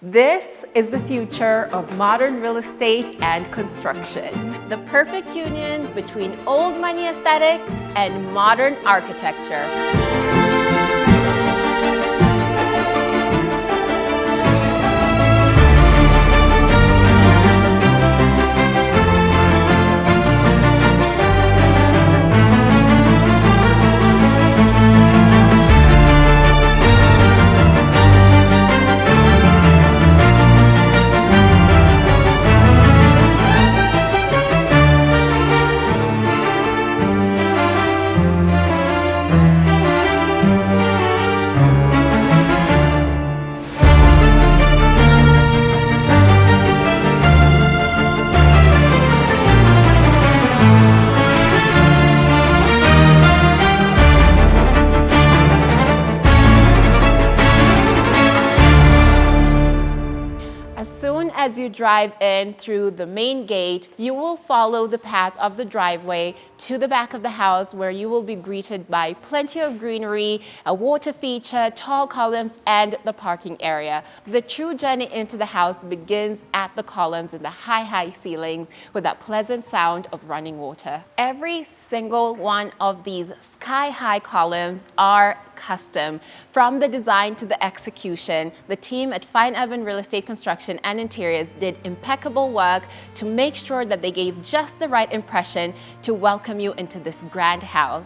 This is the future of modern real estate and construction. The perfect union between old money aesthetics and modern architecture. As you drive in through the main gate, you will follow the path of the driveway to the back of the house, where you will be greeted by plenty of greenery, a water feature, tall columns, and the parking area. The true journey into the house begins at the columns and the high ceilings with that pleasant sound of running water. Every single one of these sky-high columns are custom. From the design to the execution, the team at Fine Urban Real Estate Construction and Interiors did impeccable work to make sure that they gave just the right impression to welcome you into this grand house.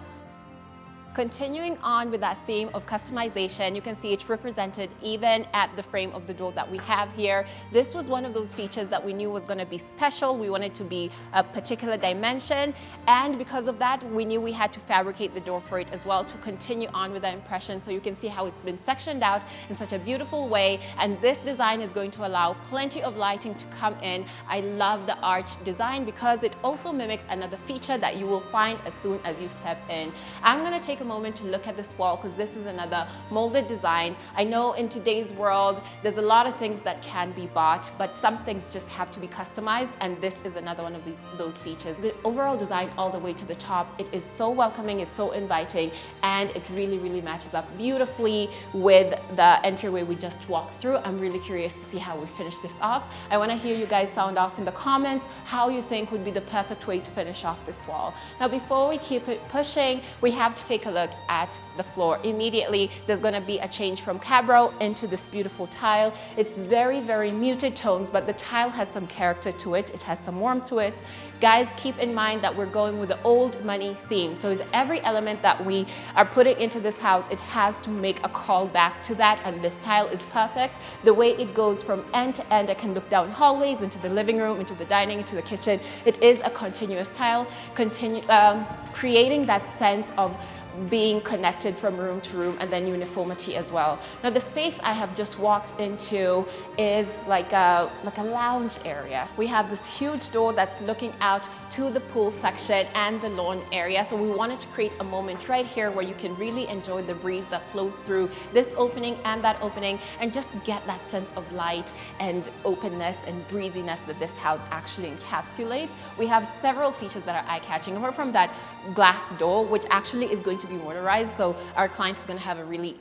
Continuing on with that theme of customization, you can see it's represented even at the frame of the door that we have here. This was one of those features that we knew was going to be special. We wanted to be a particular dimension, and because of that, we knew we had to fabricate the door for it as well to continue on with the impression. So you can see how it's been sectioned out in such a beautiful way, and this design is going to allow plenty of lighting to come in. I love the arch design because it also mimics another feature that you will find as soon as you step in. I'm going to take a moment to look at this wall because this is another molded design. I know in today's world there's a lot of things that can be bought, but some things just have to be customized, and this is another one of those features. The overall design all the way to the top, it is so welcoming, it's so inviting, and it really matches up beautifully with the entryway we just walked through. I'm really curious to see how we finish this off. I want to hear you guys sound off in the comments how you think would be the perfect way to finish off this wall. Now, before we keep it pushing, we have to take a look at the floor. Immediately, there's going to be a change from cabro into this beautiful tile. It's very muted tones, but the tile has some character to it. It has some warmth to it. Guys, keep in mind that we're going with the old money theme. So every element that we are putting into this house, it has to make a call back to that, and this tile is perfect. The way it goes from end to end, I can look down hallways, into the living room, into the dining, into the kitchen. It is a continuous tile, creating that sense of being connected from room to room, and then uniformity as well. Now, the space I have just walked into is like a lounge area. We have this huge door that's looking out to the pool section and the lawn area. So we wanted to create a moment right here where you can really enjoy the breeze that flows through this opening and that opening, and just get that sense of light and openness and breeziness that this house actually encapsulates. We have several features that are eye-catching, apart from that glass door, which actually is going to be motorized, so our client is going to have a really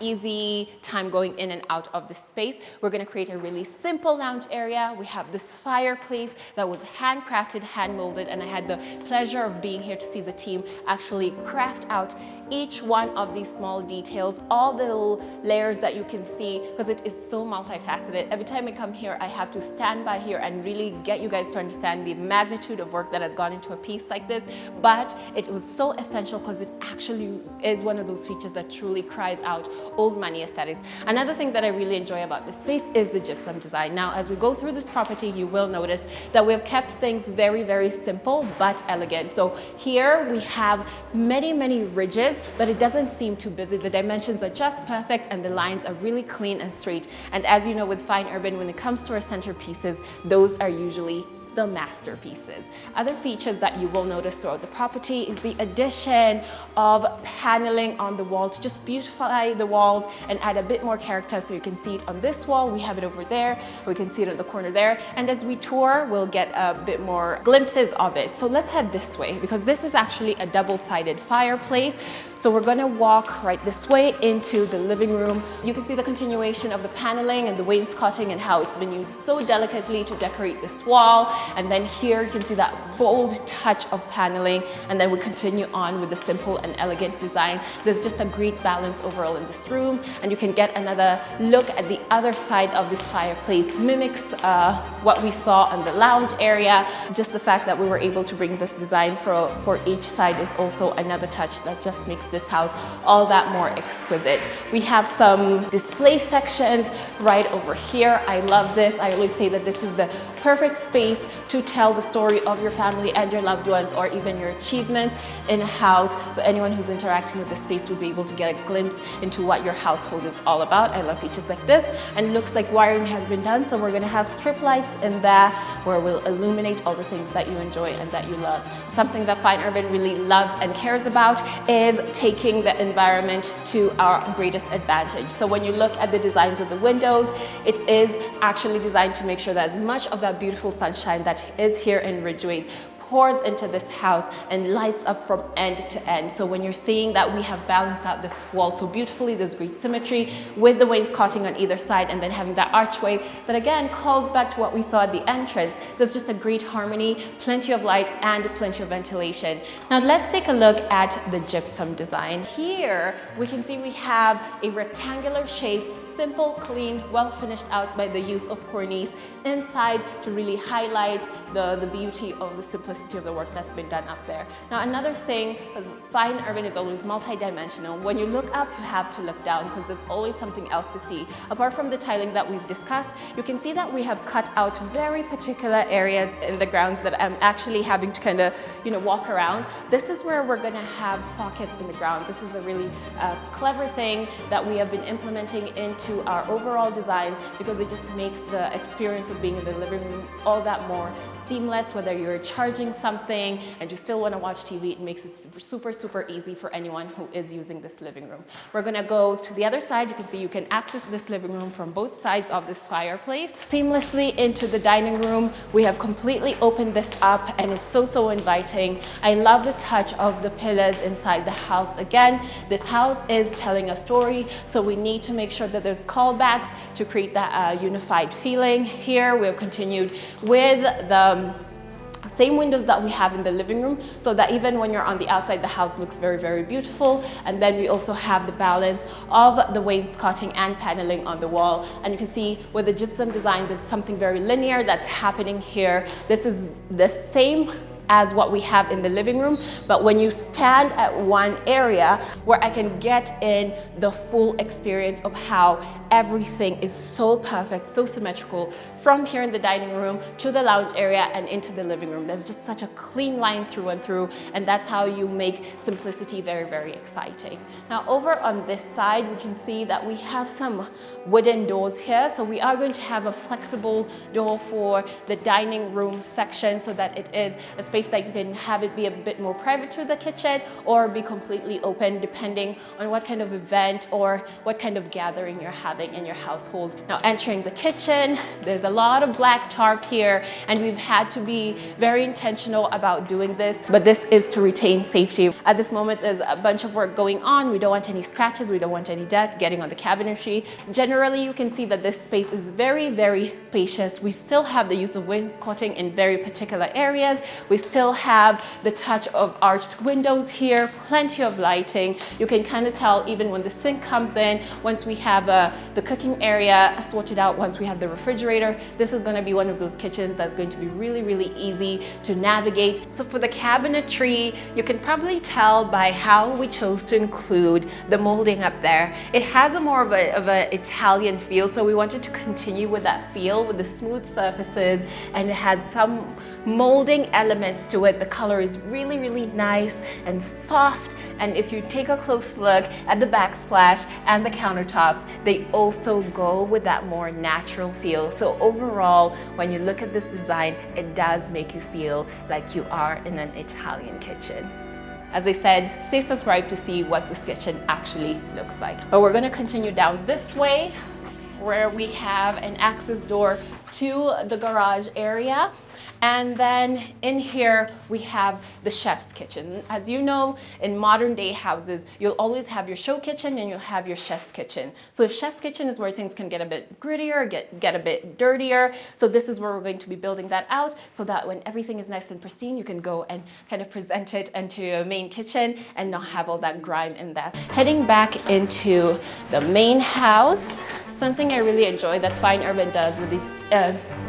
easy time going in and out of this space. We're going to create a really simple lounge area. We have this fireplace that was handcrafted, hand molded, and I had the pleasure of being here to see the team actually craft out each one of these small details, all the little layers that you can see, because it is so multifaceted. Every time I come here, I have to stand by here and really get you guys to understand the magnitude of work that has gone into a piece like this, but it was so essential because it actually is one of those features that truly cries out old money aesthetics. Another thing that I really enjoy about this space is the gypsum design. Now, as we go through this property, you will notice that we've kept things very simple but elegant. So here we have many ridges, but it doesn't seem too busy. The dimensions are just perfect and the lines are really clean and straight. And as you know, with Fine Urban, when it comes to our centerpieces, those are usually the masterpieces. Other features that you will notice throughout the property is the addition of paneling on the wall to just beautify the walls and add a bit more character. So you can see it on this wall, we have it over there, we can see it in the corner there, and as we tour we'll get a bit more glimpses of it. So let's head this way, because this is actually a double-sided fireplace. So we're gonna walk right this way into the living room. You can see the continuation of the paneling and the wainscoting and how it's been used so delicately to decorate this wall. And then here you can see that bold touch of paneling, and then we continue on with the simple and elegant design. There's just a great balance overall in this room, and you can get another look at the other side of this fireplace. Mimics what we saw on the lounge area. Just the fact that we were able to bring this design for each side is also another touch that just makes this house all that more exquisite. We have some display sections right over here. I love this. I always say that this is the perfect space to tell the story of your family and your loved ones, or even your achievements in a house. So anyone who's interacting with the space will be able to get a glimpse into what your household is all about. I love features like this, and it looks like wiring has been done. So we're gonna have strip lights in there where we'll illuminate all the things that you enjoy and that you love. Something that Fine Urban really loves and cares about is taking the environment to our greatest advantage. So when you look at the designs of the windows, it is actually designed to make sure that as much of that beautiful sunshine that is here in Ridgeways pours into this house and lights up from end to end. So when you're seeing that we have balanced out this wall so beautifully, there's great symmetry with the wainscoting on either side, and then having that archway that again calls back to what we saw at the entrance. There's just a great harmony, plenty of light and plenty of ventilation. Now let's take a look at the gypsum design. Here we can see we have a rectangular shape, simple, clean, well finished out by the use of cornice inside to really highlight the beauty of the simplicity of the work that's been done up there. Now another thing, because Fine Urban is always multi-dimensional, when you look up you have to look down, because there's always something else to see. Apart from the tiling that we've discussed, you can see that we have cut out very particular areas in the grounds that I'm actually having to kind of walk around. This is where we're going to have sockets in the ground. This is a really clever thing that we have been implementing into our overall designs, because it just makes the experience of being in the living room all that more seamless. Whether you're charging something and you still want to watch TV, it makes it super easy for anyone who is using this living room. We're going to go to the other side. You can see you can access this living room from both sides of this fireplace. Seamlessly into the dining room, we have completely opened this up, and it's so inviting. I love the touch of the pillars inside the house. Again, this house is telling a story, so we need to make sure that there's callbacks to create that unified feeling. Here we've continued with the same windows that we have in the living room, so that even when you're on the outside, the house looks very beautiful. And then we also have the balance of the wainscoting and paneling on the wall. And you can see with the gypsum design, there's something very linear that's happening here. This is the same as what we have in the living room, but when you stand at one area where I can get in the full experience of how everything is so perfect, so symmetrical, from here in the dining room to the lounge area and into the living room. There's just such a clean line through and through, and that's how you make simplicity very exciting. Now over on this side, we can see that we have some wooden doors here. So we are going to have a flexible door for the dining room section, so that it is a space that you can have it be a bit more private to the kitchen, or be completely open depending on what kind of event or what kind of gathering you're having in your household. Now entering the kitchen, there's a lot of black tarp here, and we've had to be very intentional about doing this, but this is to retain safety. At this moment, there's a bunch of work going on. We don't want any scratches, we don't want any dirt getting on the cabinetry. Generally, you can see that this space is very spacious. We still have the use of wainscoting in very particular areas. We still have the touch of arched windows here, plenty of lighting. You can kind of tell even when the sink comes in, once we have the cooking area sorted out, once we have the refrigerator, this is going to be one of those kitchens that's going to be really easy to navigate. So for the cabinetry, you can probably tell by how we chose to include the molding up there. It has a more of a Italian feel, so we wanted to continue with that feel with the smooth surfaces, and it has some molding elements to it. The color is really nice and soft And if you take a close look at the backsplash and the countertops, they also go with that more natural feel. So overall, when you look at this design, it does make you feel like you are in an Italian kitchen. As I said, stay subscribed to see what this kitchen actually looks like. But we're gonna continue down this way where we have an access door to the garage area. And then in here, we have the chef's kitchen. As you know, in modern day houses, you'll always have your show kitchen and you'll have your chef's kitchen. So chef's kitchen is where things can get a bit grittier, get a bit dirtier. So this is where we're going to be building that out so that when everything is nice and pristine, you can go and kind of present it into your main kitchen and not have all that grime in that. Heading back into the main house, something I really enjoy that Fine Urban does with these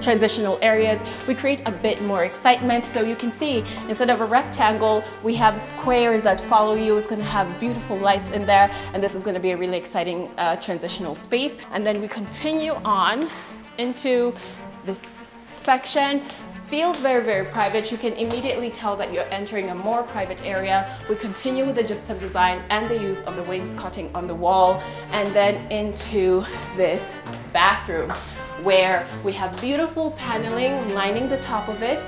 transitional areas, we create a bit more excitement. So you can see, instead of a rectangle, we have squares that follow you. It's gonna have beautiful lights in there, and this is gonna be a really exciting transitional space. And then we continue on into this section. Feels very, very private. You can immediately tell that you're entering a more private area. We continue with the gypsum design and the use of the wainscoting on the wall, and then into this bathroom where we have beautiful paneling lining the top of it.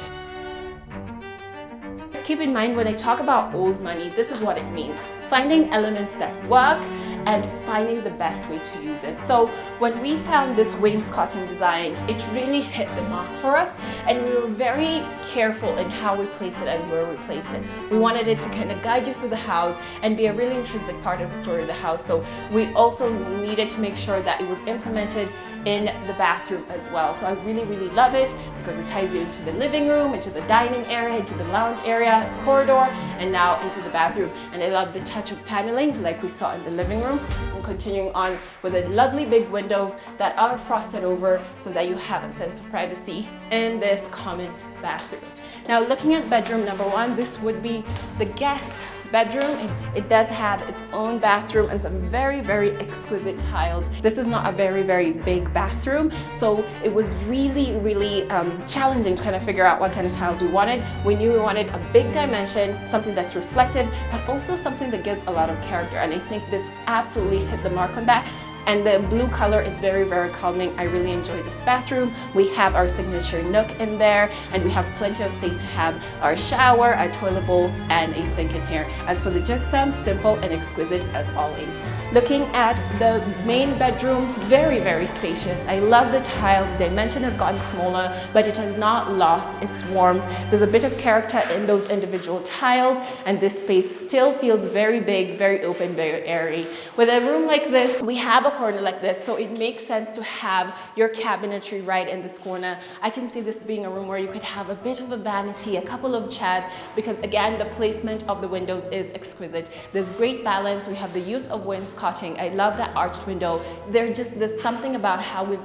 Keep in mind, when I talk about old money, this is what it means. Finding elements that work and finding the best way to use it. So when we found this wainscoting design, it really hit the mark for us, and we were very careful in how we place it and where we place it. We wanted it to kind of guide you through the house and be a really intrinsic part of the story of the house. So we also needed to make sure that it was implemented in the bathroom as well. So I really, really love it because it ties you into the living room, into the dining area, into the lounge area, corridor, and now into the bathroom. And I love the touch of paneling like we saw in the living room. And continuing on with the lovely big windows that are frosted over so that you have a sense of privacy in this common bathroom. Now looking at bedroom number one, this would be the guest bedroom. It does have its own bathroom and some very, very exquisite tiles. This is not a very, very big bathroom, so it was really, really challenging to kind of figure out what kind of tiles we wanted. We knew we wanted a big dimension, something that's reflective, but also something that gives a lot of character, and I think this absolutely hit the mark on that. And the blue color is very, very calming. I really enjoy this bathroom. We have our signature nook in there, and we have plenty of space to have our shower, a toilet bowl, and a sink in here. As for the gypsum, simple and exquisite as always. Looking at the main bedroom, very, very spacious. I love the tile. The dimension has gotten smaller, but it has not lost its warmth. There's a bit of character in those individual tiles, and this space still feels very big, very open, very airy. With a room like this, we have a corner like this, so it makes sense to have your cabinetry right in this corner. I can see this being a room where you could have a bit of a vanity, a couple of chairs, because again, the placement of the windows is exquisite. There's great balance. We have the use of wainscoting. I love that arched window. There's something about how we've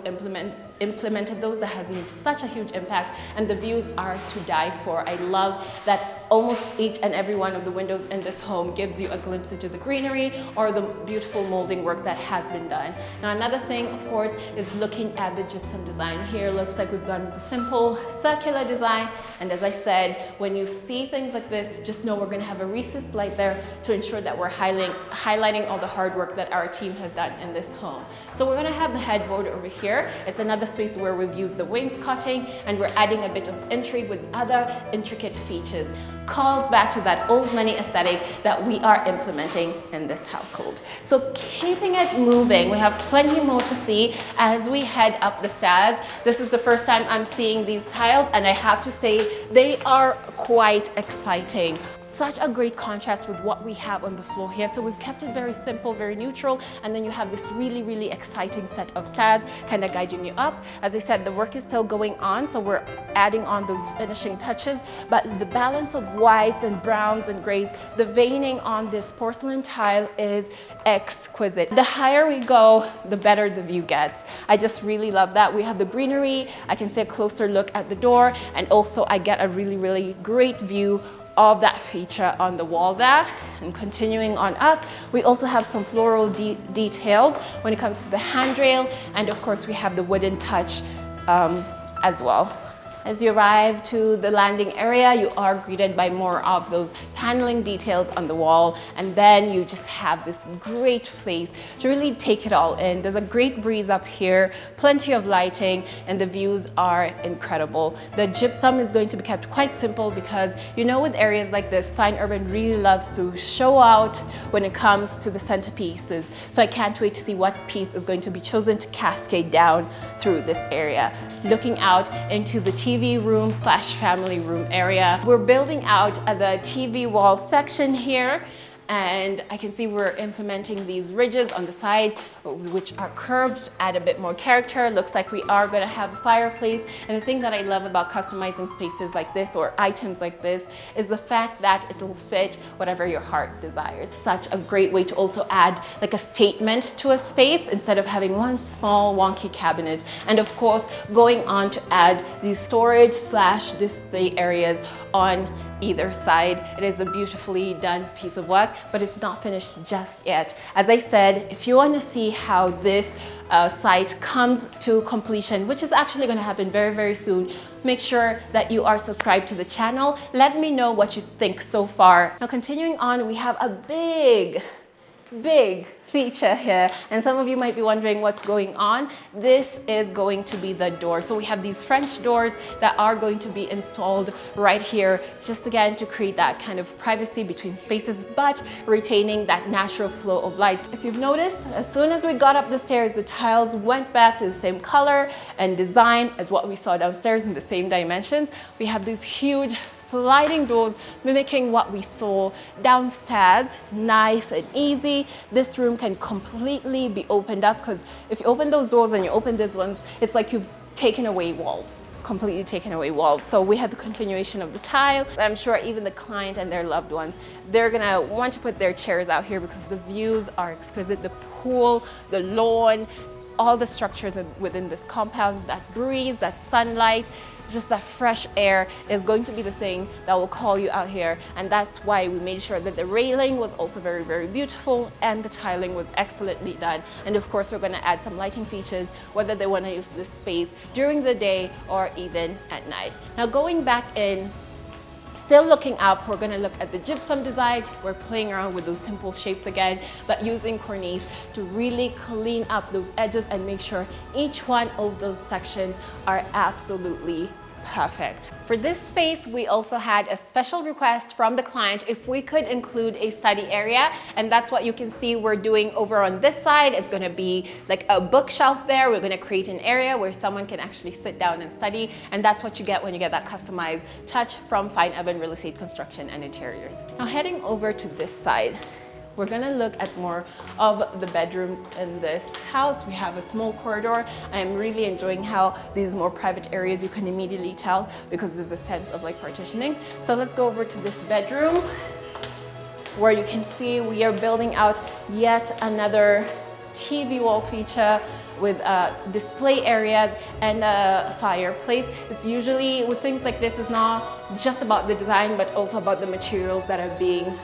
implemented those that has made such a huge impact, and the views are to die for. I love that almost each and every one of the windows in this home gives you a glimpse into the greenery or the beautiful molding work that has been done. Now another thing, of course, is looking at the gypsum design. Here looks like we've gone with a simple circular design, and as I said, when you see things like this, just know we're going to have a recessed light there to ensure that we're highlighting all the hard work that our team has done in this home. So we're going to have the headboard over here. It's another space where we've used the wainscoting, and we're adding a bit of intrigue with other intricate features. Calls back to that old money aesthetic that we are implementing in this household. So keeping it moving, we have plenty more to see as we head up the stairs. This is the first time I'm seeing these tiles, and I have to say they are quite exciting. Such a great contrast with what we have on the floor here. So we've kept it very simple, very neutral, and then you have this really, really exciting set of stairs kind of guiding you up. As I said, the work is still going on, so we're adding on those finishing touches, but the balance of whites and browns and grays, the veining on this porcelain tile is exquisite. The higher we go, the better the view gets. I just really love that. We have the greenery. I can see a closer look at the door, and also I get a really, really great view of that feature on the wall there. And continuing on up, we also have some floral details when it comes to the handrail, and of course we have the wooden touch as well. As you arrive to the landing area, you are greeted by more of those paneling details on the wall, and then you just have this great place to really take it all in. There's a great breeze up here, plenty of lighting, and the views are incredible. The gypsum is going to be kept quite simple because you know with areas like this, Fine Urban really loves to show out when it comes to the centerpieces. So I can't wait to see what piece is going to be chosen to cascade down through this area. Looking out into the TV room slash family room area. We're building out the TV wall section here, and I can see we're implementing these ridges on the side, which are curved, add a bit more character. Looks like we are going to have a fireplace. And the thing that I love about customizing spaces like this or items like this is the fact that it'll fit whatever your heart desires. Such a great way to also add like a statement to a space instead of having one small wonky cabinet. And of course, going on to add these storage slash display areas on either side. It is a beautifully done piece of work, but it's not finished just yet. As I said, if you want to see how this site comes to completion, which is actually going to happen very, very soon, make sure that you are subscribed to the channel. Let me know what you think so far. Now, continuing on, we have a big feature here, and some of you might be wondering what's going on. This is going to be the door. So we have these French doors that are going to be installed right here, just again to create that kind of privacy between spaces, but retaining that natural flow of light. If you've noticed, as soon as we got up the stairs, the tiles went back to the same color and design as what we saw downstairs in the same dimensions. We have these huge sliding doors mimicking what we saw downstairs, nice and easy. This room can completely be opened up because if you open those doors and you open these ones, it's like you've taken away walls, completely taken away walls. So we have the continuation of the tile. I'm sure even the client and their loved ones, they're gonna want to put their chairs out here because the views are exquisite. The pool, the lawn, all the structures within this compound, that breeze, that sunlight, just that fresh air is going to be the thing that will call you out here. And that's why we made sure that the railing was also very, very beautiful and the tiling was excellently done. And of course, we're going to add some lighting features, whether they want to use this space during the day or even at night. Now, going back in, still looking up, we're going to look at the gypsum design. We're playing around with those simple shapes again, but using cornice to really clean up those edges and make sure each one of those sections are absolutely perfect. For this space, we also had a special request from the client if we could include a study area, and that's what you can see we're doing over on this side. It's going to be like a bookshelf there. We're going to create an area where someone can actually sit down and study, and that's what you get when you get that customized touch from Fine Urban Real Estate Construction and Interiors. Now, heading over to this side, we're going to look at more of the bedrooms in this house. We have a small corridor. I'm really enjoying how these more private areas, you can immediately tell because there's a sense of like partitioning. So let's go over to this bedroom where you can see we are building out yet another TV wall feature with display areas and a fireplace. It's usually with things like this, it's not just about the design, but also about the materials that are being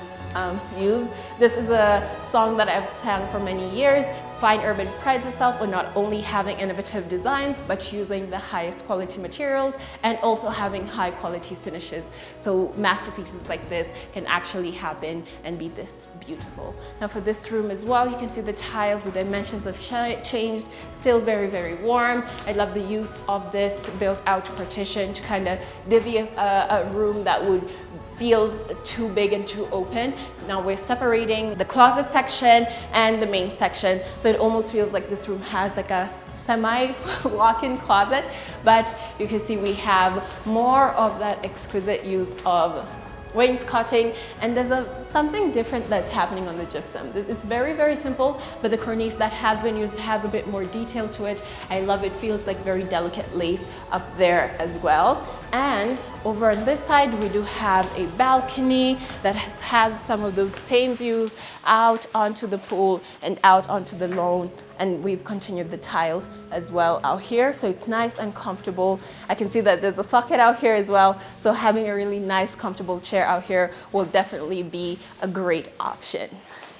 used. This is a song that I've sang for many years. Fine Urban prides itself on not only having innovative designs, but using the highest quality materials and also having high quality finishes. So masterpieces like this can actually happen and be this beautiful. Now for this room as well, you can see the tiles, the dimensions have changed, still very, very warm. I love the use of this built out partition to kind of divvy a room that would feel too big and too open. Now we're separating the closet section and the main section, so it almost feels like this room has like a semi walk-in closet, but you can see we have more of that exquisite use of wainscoting, and there's something different that's happening on the gypsum. It's very, very simple, but the cornice that has been used has a bit more detail to it. I love it. Feels like very delicate lace up there as well. And over on this side, we do have a balcony that has some of those same views out onto the pool and out onto the lawn. And we've continued the tile as well out here, so it's nice and comfortable. I can see that there's a socket out here as well, so having a really nice comfortable chair out here will definitely be a great option.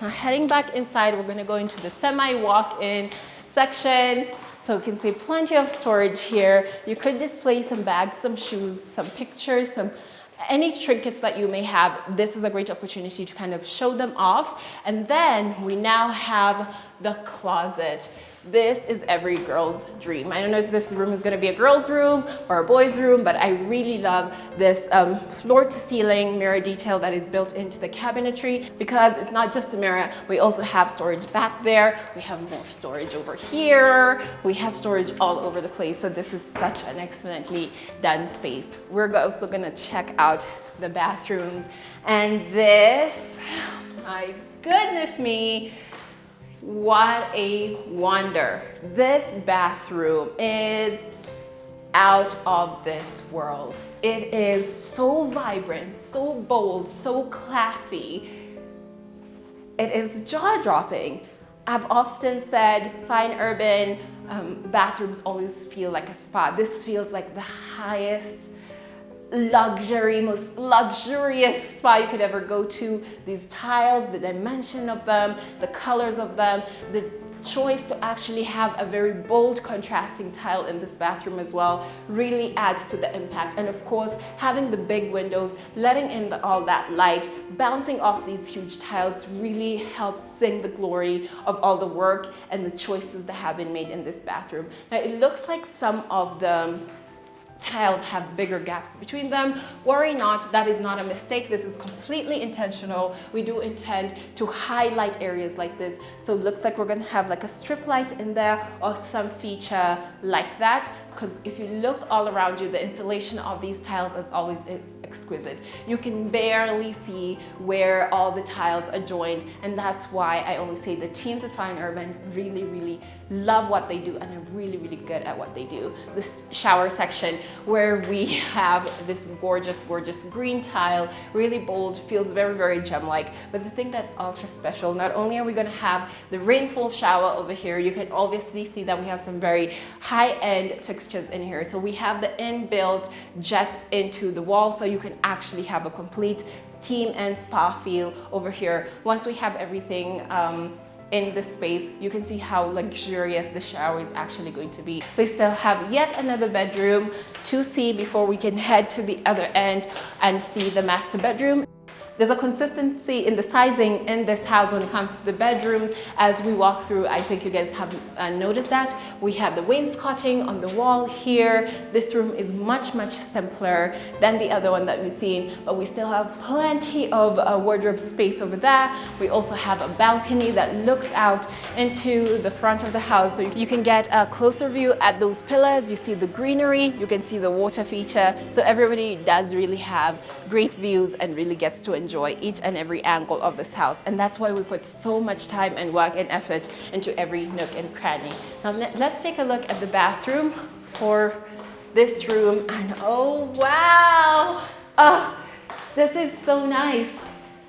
Now heading back inside, we're going to go into the semi walk-in section. So you can see plenty of storage here. You could display some bags, some shoes, some pictures, any trinkets that you may have. This is a great opportunity to kind of show them off. And then we now have the closet. This is every girl's dream. I don't know if this room is going to be a girl's room or a boy's room, but I really love this floor to ceiling mirror detail that is built into the cabinetry, because it's not just a mirror. We also have storage back there. We have more storage over here. We have storage all over the place. So this is such an excellently done space. We're also going to check out the bathrooms. And this, my goodness me, what a wonder. This bathroom is out of this world. It is so vibrant, so bold, so classy. It is jaw-dropping. I've often said fine urban bathrooms always feel like a spa. This feels like the highest luxury, most luxurious spa you could ever go to. These tiles, the dimension of them, the colors of them, the choice to actually have a very bold contrasting tile in this bathroom as well really adds to the impact. And of course, having the big windows, letting in all that light, bouncing off these huge tiles really helps sing the glory of all the work and the choices that have been made in this bathroom. Now, it looks like some of the tiles have bigger gaps between them. Worry not, that is not a mistake. This is completely intentional. We do intend to highlight areas like this. So it looks like we're going to have like a strip light in there or some feature like that. Because if you look all around you, the installation of these tiles as always is exquisite. You can barely see where all the tiles are joined, and that's why I always say the teams at Fine Urban really love what they do and are really good at what they do. This shower section where we have this gorgeous green tile, really bold, feels very gem-like. But the thing that's ultra special, not only are we going to have the rainfall shower over here, you can obviously see that we have some very high-end fixtures in here. So we have the inbuilt jets into the wall, so you can actually have a complete steam and spa feel over here. Once we have everything in this space, you can see how luxurious the shower is actually going to be. We still have yet another bedroom to see before we can head to the other end and see the master bedroom. There's a consistency in the sizing in this house when it comes to the bedrooms. As we walk through, I think you guys have noted that. We have the wainscoting on the wall here. This room is much simpler than the other one that we've seen, but we still have plenty of wardrobe space over there. We also have a balcony that looks out into the front of the house, so you can get a closer view at those pillars. You see the greenery, you can see the water feature. So everybody does really have great views and really gets to enjoy each and every angle of this house. And that's why we put so much time and work and effort into every nook and cranny. Now let's take a look at the bathroom for this room. And oh wow, oh, this is so nice.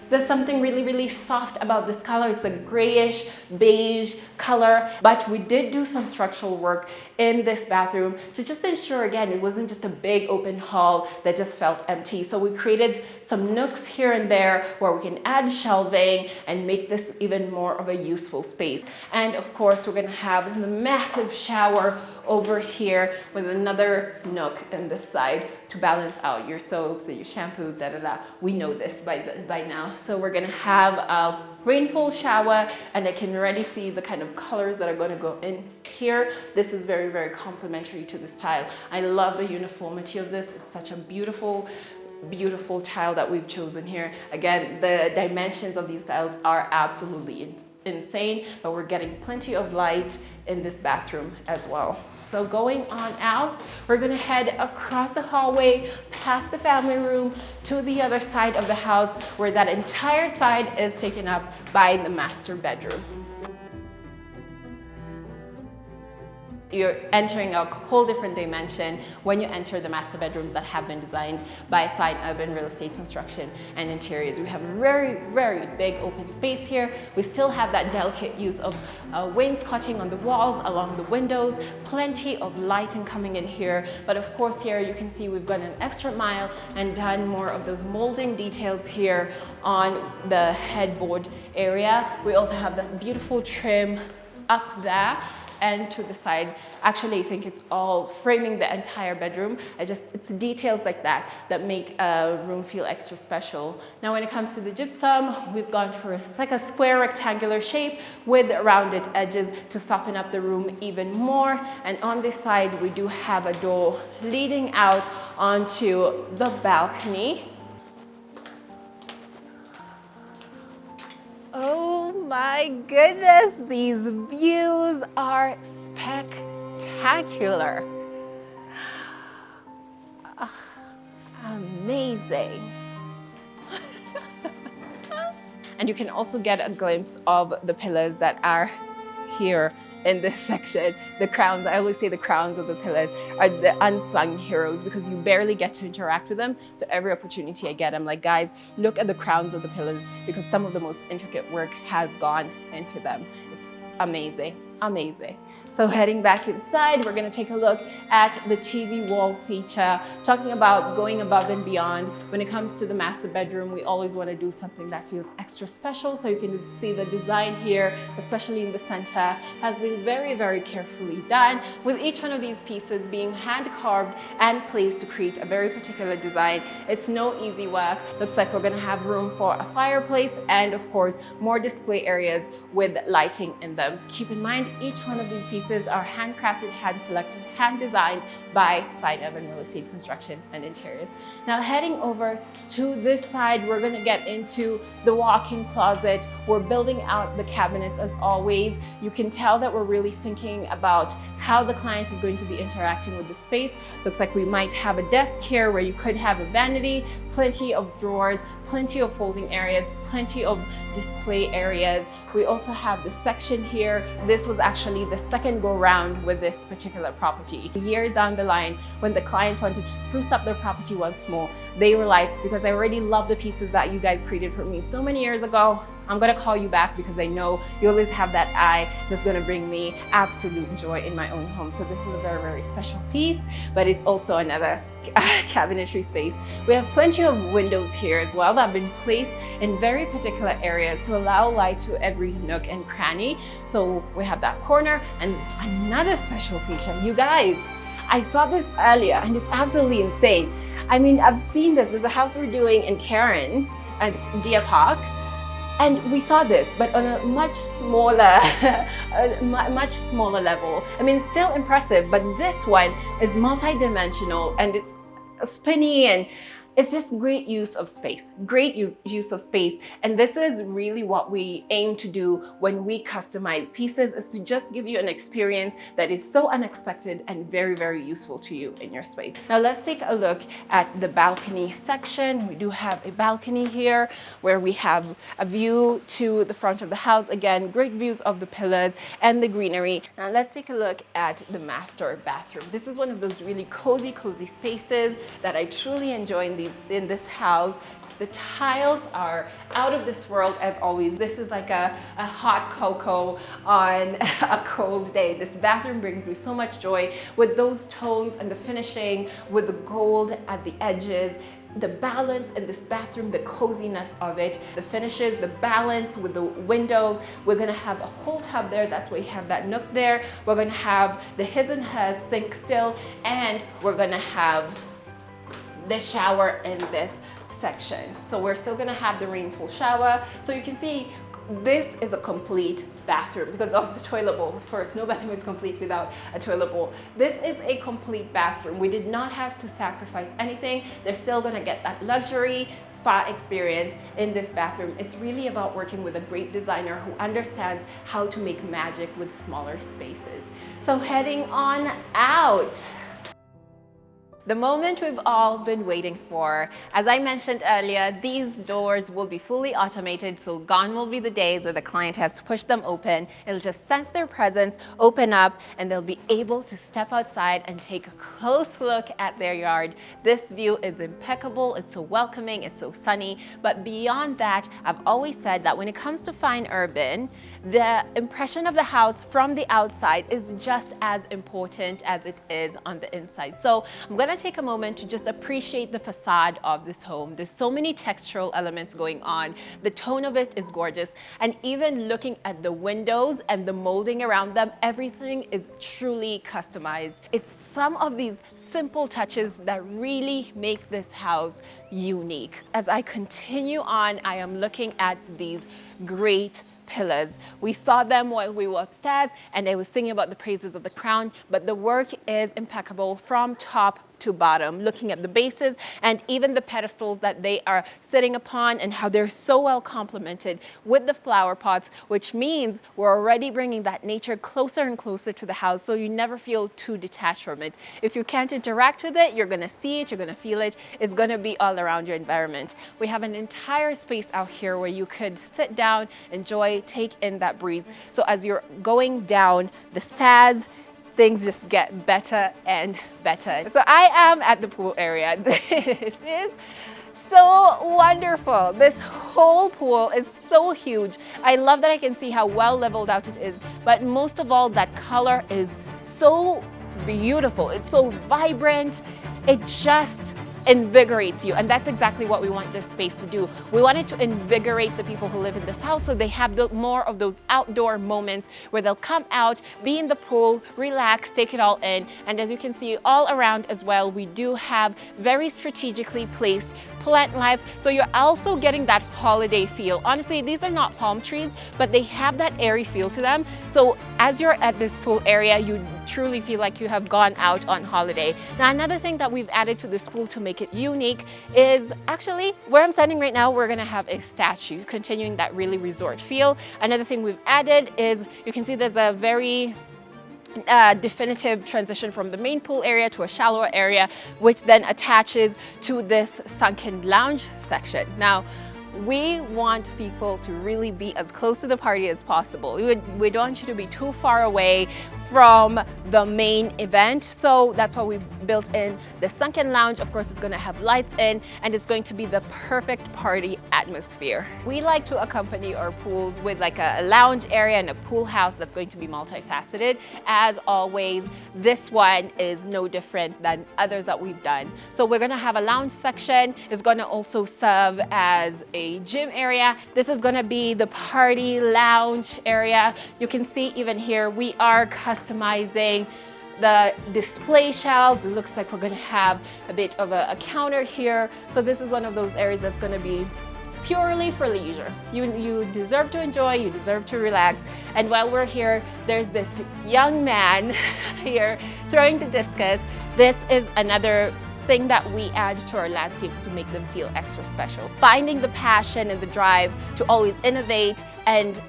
There's something really soft about this color. It's a grayish beige color, but we did do some structural work in this bathroom to just ensure, again, it wasn't just a big open hall that just felt empty. So we created some nooks here and there where we can add shelving and make this even more of a useful space. And of course, we're gonna have the massive shower over here with another nook in this side to balance out your soaps and your shampoos, We know this by now. So we're gonna have a rainfall shower, and I can already see the kind of colors that are gonna go in here. This is very complementary to this tile. I love the uniformity of this. It's such a beautiful tile that we've chosen here. Again, the dimensions of these tiles are absolutely insane, but we're getting plenty of light in this bathroom as well. So going on out, we're gonna head across the hallway, past the family room, to the other side of the house, where that entire side is taken up by the master bedroom. You're entering a whole different dimension when you enter the master bedrooms that have been designed by Fine Urban Real Estate Construction and Interiors. We have very big open space here. We still have that delicate use of wainscoting on the walls, along the windows, plenty of lighting coming in here. But of course here you can see we've gone an extra mile and done more of those molding details here on the headboard area. We also have that beautiful trim up there. and to the side. Actually, I think it's all framing the entire bedroom. It's details like that that make a room feel extra special. Now, when it comes to the gypsum, we've gone for it's like a square rectangular shape with rounded edges to soften up the room even more. And on this side, we do have a door leading out onto the balcony. Oh my goodness, these views are spectacular. Amazing. And you can also get a glimpse of the pillars that are here in this section. The crowns, I always say the crowns of the pillars are the unsung heroes because you barely get to interact with them. So every opportunity I get, I'm like, guys, look at the crowns of the pillars because some of the most intricate work has gone into them. It's amazing, amazing. So heading back inside, we're gonna take a look at the TV wall feature, talking about going above and beyond. When it comes to the master bedroom, we always wanna do something that feels extra special. So you can see the design here, especially in the center, has been very, very carefully done, with each one of these pieces being hand carved and placed to create a very particular design. It's no easy work. Looks like we're gonna have room for a fireplace and of course, more display areas with lighting in them. Keep in mind, each one of these pieces are handcrafted, hand-selected, hand-designed by Fine Evan Real Estate Construction and Interiors. Now heading over to this side, we're gonna get into the walk-in closet. We're building out the cabinets as always. You can tell that we're really thinking about how the client is going to be interacting with the space. Looks like we might have a desk here where you could have a vanity, plenty of drawers, plenty of folding areas, plenty of display areas. We also have the section here. This was actually the second go round with this particular property. Years down the line, when the client wanted to spruce up their property once more, they were like, because I already love the pieces that you guys created for me so many years ago, I'm gonna call you back because I know you always have that eye that's gonna bring me absolute joy in my own home. So this is a very, very special piece, but it's also another cabinetry space. We have plenty of windows here as well that have been placed in very particular areas to allow light to every nook and cranny. So we have that corner, and another special feature, you guys, I saw this earlier and it's absolutely insane. I mean, I've seen this. There's a house we're doing in Karen at Deer Park, and we saw this, but on a much smaller, much smaller level. I mean, still impressive, but this one is multi-dimensional and it's spinny, and it's just great use of space, use of space. And this is really what we aim to do when we customize pieces, is to just give you an experience that is so unexpected and very, very useful to you in your space. Now let's take a look at the balcony section. We do have a balcony here where we have a view to the front of the house. Again, great views of the pillars and the greenery. Now let's take a look at the master bathroom. This is one of those really cozy spaces that I truly enjoy in this house. The tiles are out of this world as always. This is like a hot cocoa on a cold day. This bathroom brings me so much joy with those tones and the finishing with the gold at the edges. The balance in this bathroom, the coziness of it, the finishes, the balance with the windows. We're gonna have a whole tub there. That's why you have that nook there. We're gonna have the his and hers sink still, and we're gonna have the shower in this section. So we're still gonna have the rainfall shower. So you can see this is a complete bathroom because of the toilet bowl. Of course, no bathroom is complete without a toilet bowl. This is a complete bathroom. We did not have to sacrifice anything. They're still gonna get that luxury spa experience in this bathroom. It's really about working with a great designer who understands how to make magic with smaller spaces. So heading on out. The moment we've all been waiting for. As I mentioned earlier, these doors will be fully automated, so gone will be the days where the client has to push them open. It'll just sense their presence, open up, and they'll be able to step outside and take a close look at their yard. This view is impeccable, it's so welcoming, it's so sunny, but beyond that, I've always said that when it comes to fine urban, the impression of the house from the outside is just as important as it is on the inside. So I'm gonna to take a moment to just appreciate the facade of this home. There's so many textural elements going on. The tone of it is gorgeous. And even looking at the windows and the molding around them, everything is truly customized. It's some of these simple touches that really make this house unique. As I continue on, I am looking at these great pillars. We saw them while we were upstairs and I was singing about the praises of the crown, but the work is impeccable from top to bottom, looking at the bases and even the pedestals that they are sitting upon and how they're so well complemented with the flower pots, which means we're already bringing that nature closer and closer to the house, so you never feel too detached from it. If you can't interact with it, you're going to see it, you're going to feel it. It's going to be all around your environment. We have an entire space out here where you could sit down, enjoy, take in that breeze. So as you're going down the stairs, things just get better and better. So I am at the pool area. This is so wonderful. This whole pool is so huge. I love that I can see how well leveled out it is, but most of all, that color is so beautiful. It's so vibrant. It just invigorates you, and that's exactly what we want this space to do. We want it to invigorate the people who live in this house so they have more of those outdoor moments where they'll come out, be in the pool, relax, take it all in. And as you can see all around as well, we do have very strategically placed plant life, so you're also getting that holiday feel. Honestly, these are not palm trees, but they have that airy feel to them. So as you're at this pool area, you truly feel like you have gone out on holiday. Now, another thing that we've added to this pool to make it unique is actually where I'm standing right now, we're gonna have a statue, continuing that really resort feel. Another thing we've added is, you can see there's a very definitive transition from the main pool area to a shallower area, which then attaches to this sunken lounge section. Now, we want people to really be as close to the party as possible. We don't want you to be too far away from the main event, so that's why we've built in the sunken lounge. Of course, it's going to have lights in, and it's going to be the perfect party atmosphere. We like to accompany our pools with like a lounge area and a pool house that's going to be multifaceted. As always, this one is no different than others that we've done. So we're going to have a lounge section. It's going to also serve as a gym area. This is going to be the party lounge area. You can see even here we are customizing the display shelves. It looks like we're going to have a bit of a counter here. So this is one of those areas that's going to be purely for leisure. You deserve to enjoy, you deserve to relax. And while we're here, there's this young man here throwing the discus. This is another thing that we add to our landscapes to make them feel extra special. Finding the passion and the drive to always innovate and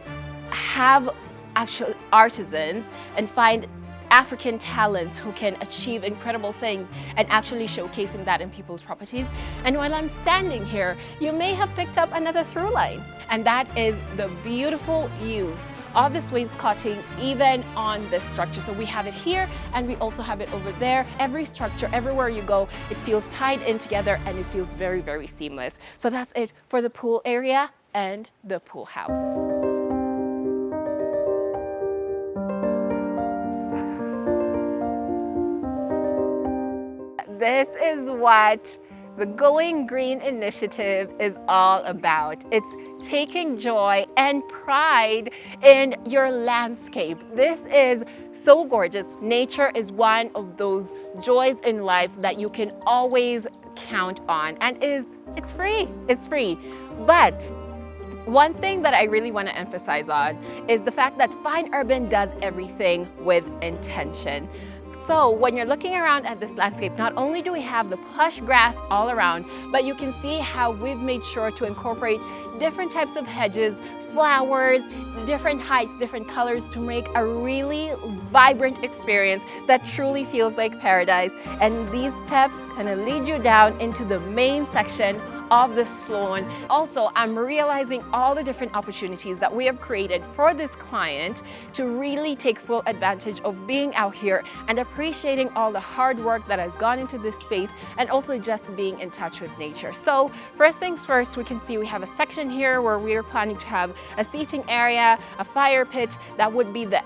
have actual artisans and find African talents who can achieve incredible things and actually showcasing that in people's properties. And while I'm standing here, you may have picked up another through line, and that is the beautiful use of this wainscoting even on this structure. So we have it here and we also have it over there. Every structure, everywhere you go, it feels tied in together and it feels very, very seamless. So that's it for the pool area and the pool house. This is what the Going Green initiative is all about. It's taking joy and pride in your landscape. This is so gorgeous. Nature is one of those joys in life that you can always count on, and it's free. It's free. But one thing that I really want to emphasize on is the fact that Fine Urban does everything with intention. So when you're looking around at this landscape, not only do we have the plush grass all around, but you can see how we've made sure to incorporate different types of hedges, flowers, different heights, different colors to make a really vibrant experience that truly feels like paradise. And these steps kind of lead you down into the main section of the salon. Also, I'm realizing all the different opportunities that we have created for this client to really take full advantage of being out here and appreciating all the hard work that has gone into this space, and also just being in touch with nature. So first things first, we can see we have a section here where we are planning to have a seating area, a fire pit that would be the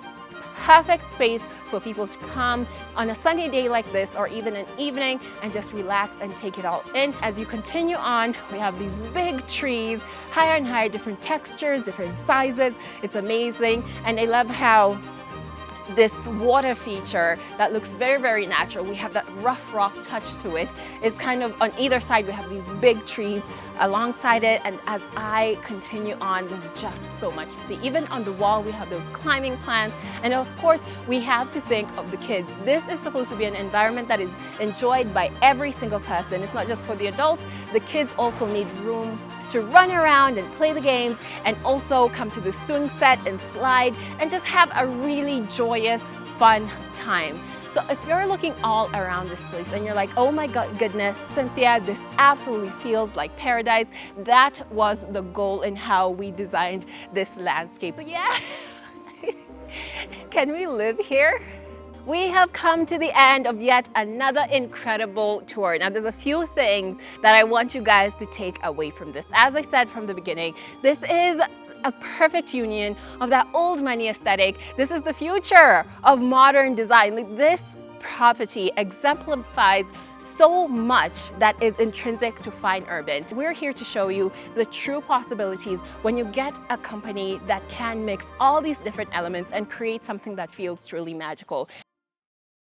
perfect space for people to come on a sunny day like this, or even an evening, and just relax and take it all in. As you continue on, we have these big trees, higher and higher, different textures, different sizes. It's amazing. And I love how this water feature that looks very, very natural. We have that rough rock touch to it. It's kind of on either side, we have these big trees alongside it. And as I continue on, there's just so much to see. Even on the wall, we have those climbing plants. And of course, we have to think of the kids. This is supposed to be an environment that is enjoyed by every single person. It's not just for the adults. The kids also need room to run around and play the games, and also come to the swing set and slide and just have a really joyous, fun time. So if you're looking all around this place and you're like, oh my goodness, Cynthia, this absolutely feels like paradise, that was the goal in how we designed this landscape. So yeah, can we live here? We have come to the end of yet another incredible tour. Now, there's a few things that I want you guys to take away from this. As I said from the beginning, this is a perfect union of that old money aesthetic. This is the future of modern design. Like, this property exemplifies so much that is intrinsic to fine urban. We're here to show you the true possibilities when you get a company that can mix all these different elements and create something that feels truly magical.